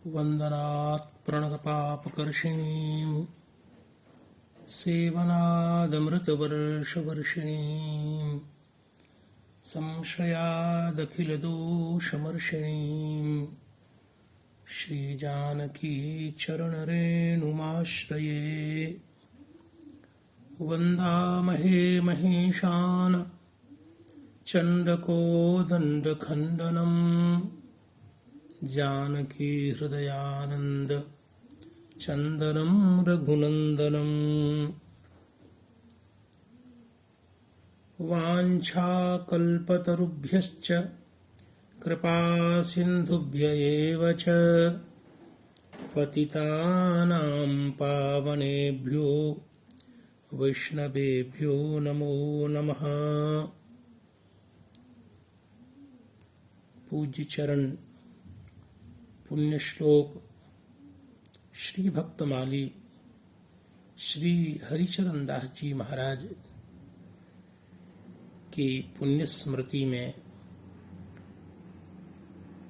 वन्दनात् प्रणतपापकर्षिणीं सेवनादमृतवर्षवर्षिणीं संश्रयादखिलदोषमर्षिणीं श्रीजानकीचरणरेणुमाश्रये वन्दामहे महेशान् चण्डकोदण्डखण्डनम् जानकी हृदयानंद चंदनम रघुनंदनम वाञ्छाकल्पतरुभ्यश्च कृपा सिन्धुभ्य एव च पतितानां पावनेभ्यो वैष्णवेभ्यो नमो नमः। पूज्य चरण पुण्य श्लोक श्री भक्तमाली श्री हरिचरण दास जी महाराज की पुण्य स्मृति में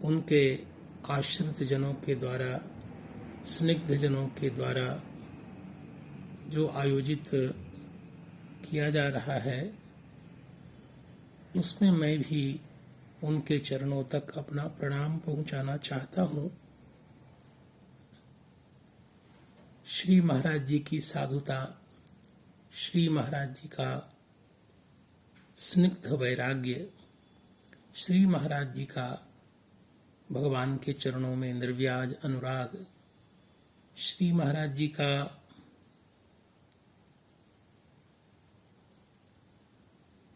उनके आश्रित जनों के द्वारा स्निग्ध जनों के द्वारा जो आयोजित किया जा रहा है उसमें मैं भी उनके चरणों तक अपना प्रणाम पहुंचाना चाहता हूं। श्री महाराज जी की साधुता, श्री महाराज जी का स्निग्ध वैराग्य, श्री महाराज जी का भगवान के चरणों में निर्व्याज अनुराग, श्री महाराज जी का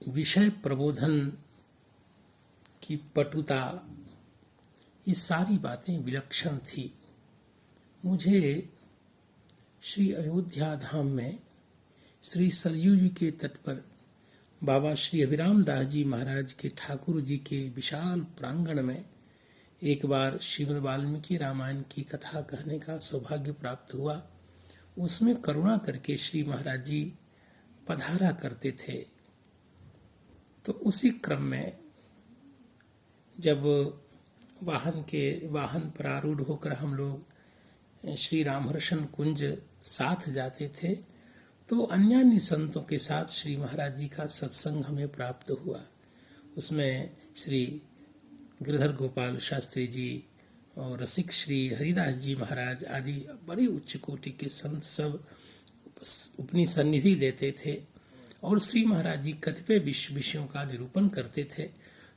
विषय प्रबोधन की पटुता, ये सारी बातें विलक्षण थी। मुझे श्री अयोध्या धाम में श्री सरयू जी के तट पर बाबा श्री अभिराम दास जी महाराज के ठाकुर जी के विशाल प्रांगण में एक बार श्रीमद् वाल्मीकि रामायण की कथा कहने का सौभाग्य प्राप्त हुआ। उसमें करुणा करके श्री महाराज जी पधारा करते थे। तो उसी क्रम में जब वाहन पर आरूढ़ होकर हम लोग श्री रामहर्षण कुंज साथ जाते थे तो अन्य संतों के साथ श्री महाराज जी का सत्संग हमें प्राप्त हुआ। उसमें श्री गिरधर गोपाल शास्त्री जी और रसिक श्री हरिदास जी महाराज आदि बड़ी उच्च कोटि के संत सब अपनी सन्निधि देते थे और श्री महाराज जी कतिपय विषयों का निरूपण करते थे।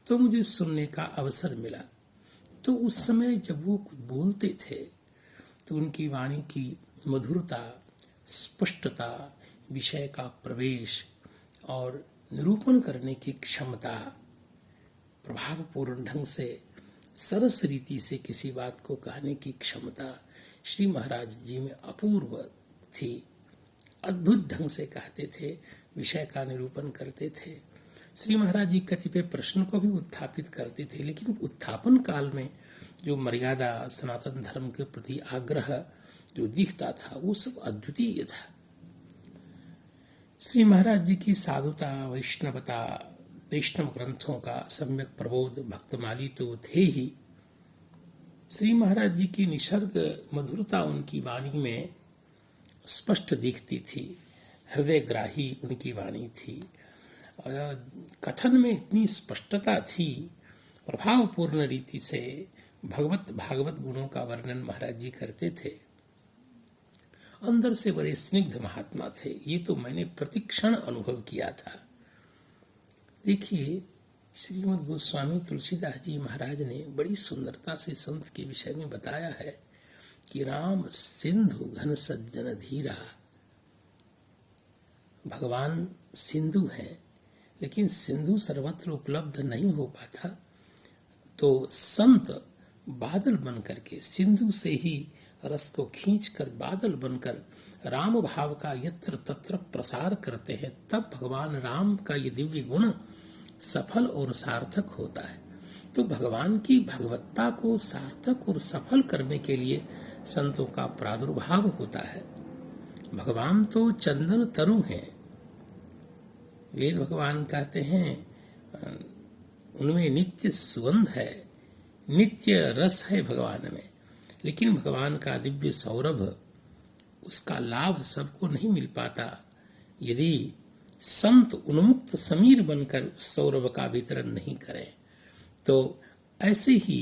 तो मुझे सुनने का अवसर मिला। तो उस समय जब वो कुछ बोलते थे तो उनकी वाणी की मधुरता, स्पष्टता, विषय का प्रवेश और निरूपण करने की क्षमता, प्रभावपूर्ण ढंग से सरस रीति से किसी बात को कहने की क्षमता श्री महाराज जी में अपूर्व थी। अद्भुत ढंग से कहते थे, विषय का निरूपण करते थे। श्री महाराज जी कतिपय प्रश्न को भी उत्थापित करते थे, लेकिन उत्थापन काल में जो मर्यादा, सनातन धर्म के प्रति आग्रह जो दिखता था वो सब अद्वितीय था। श्री महाराज जी की साधुता, वैष्णवता, वैष्णव ग्रंथों का सम्यक प्रबोध, भक्तमाली तो थे ही। श्री महाराज जी की निसर्ग मधुरता उनकी वाणी में स्पष्ट दिखती थी। हृदयग्राही उनकी वाणी थी। कथन में इतनी स्पष्टता थी, प्रभावपूर्ण रीति से भागवत गुणों का वर्णन महाराज जी करते थे। अंदर से बड़े स्निग्ध महात्मा थे। ये तो मैंने प्रतिक्षण अनुभव किया था। देखिए, श्रीमद् गोस्वामी तुलसीदास जी महाराज ने बड़ी सुंदरता से संत के विषय में बताया है कि राम सिंधु घन सज्जन धीरा। भगवान सिंधु हैं, लेकिन सिंधु सर्वत्र उपलब्ध नहीं हो पाता, तो संत बादल बनकर के सिंधु से ही रस को खींचकर बादल बनकर राम भाव का यत्र तत्र प्रसार करते हैं। तब भगवान राम का ये दिव्य गुण सफल और सार्थक होता है। तो भगवान की भगवत्ता को सार्थक और सफल करने के लिए संतों का प्रादुर्भाव होता है। भगवान तो चंदन तरु हैं। वेद भगवान कहते हैं उनमें नित्य सुगंध है, नित्य रस है भगवान में। लेकिन भगवान का दिव्य सौरभ, उसका लाभ सबको नहीं मिल पाता यदि संत उन्मुक्त समीर बनकर उस सौरभ का वितरण नहीं करें। तो ऐसे ही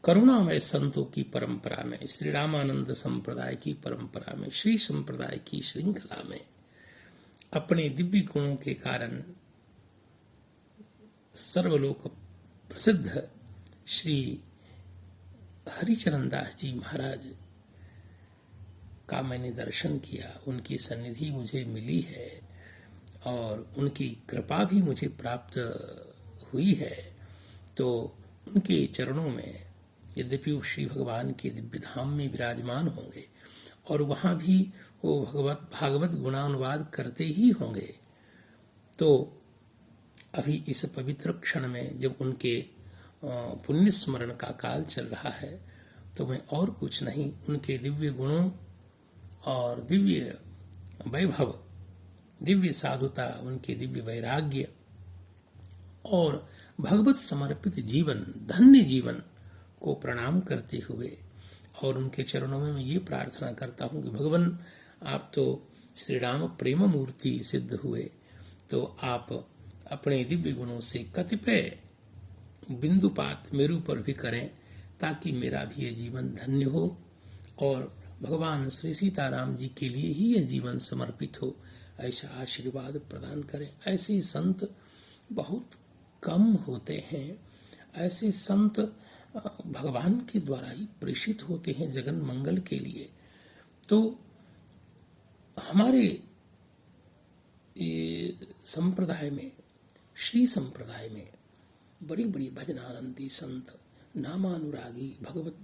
करुणामय संतों की परंपरा में, श्री रामानंद संप्रदाय की परंपरा में, श्री संप्रदाय की श्रृंखला में अपने दिव्य गुणों के कारण सर्वलोक प्रसिद्ध श्री हरिचरण दास जी महाराज का मैंने दर्शन किया। उनकी सन्निधि मुझे मिली है और उनकी कृपा भी मुझे प्राप्त हुई है। तो उनके चरणों में, यद्यपि वो श्री भगवान के दिव्य धाम में विराजमान होंगे और वहाँ भी वो भागवत गुणानुवाद करते ही होंगे, तो अभी इस पवित्र क्षण में जब उनके पुण्य स्मरण का काल चल रहा है, तो मैं और कुछ नहीं, उनके दिव्य गुणों और दिव्य वैभव, दिव्य साधुता, उनके दिव्य वैराग्य और भगवत समर्पित जीवन, धन्य जीवन को प्रणाम करते हुए और उनके चरणों में मैं ये प्रार्थना करता हूँ कि भगवान, आप तो श्री राम प्रेम मूर्ति सिद्ध हुए, तो आप अपने दिव्य गुणों से कतिपय बिंदुपात मेरे ऊपर भी करें, ताकि मेरा भी ये जीवन धन्य हो और भगवान श्री सीताराम जी के लिए ही यह जीवन समर्पित हो, ऐसा आशीर्वाद प्रदान करें। ऐसे संत बहुत कम होते हैं, ऐसे संत भगवान के द्वारा ही प्रेषित होते हैं जगन मंगल के लिए। तो हमारे संप्रदाय में, श्री संप्रदाय में बड़ी बड़ी भजनानंदी संत, नामानुरागी, भगवत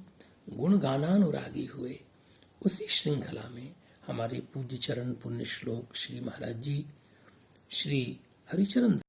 गुण गानानुरागी हुए। उसी श्रृंखला में हमारे पूज्य चरण पुण्य श्लोक श्री महाराज जी श्री हरिचरण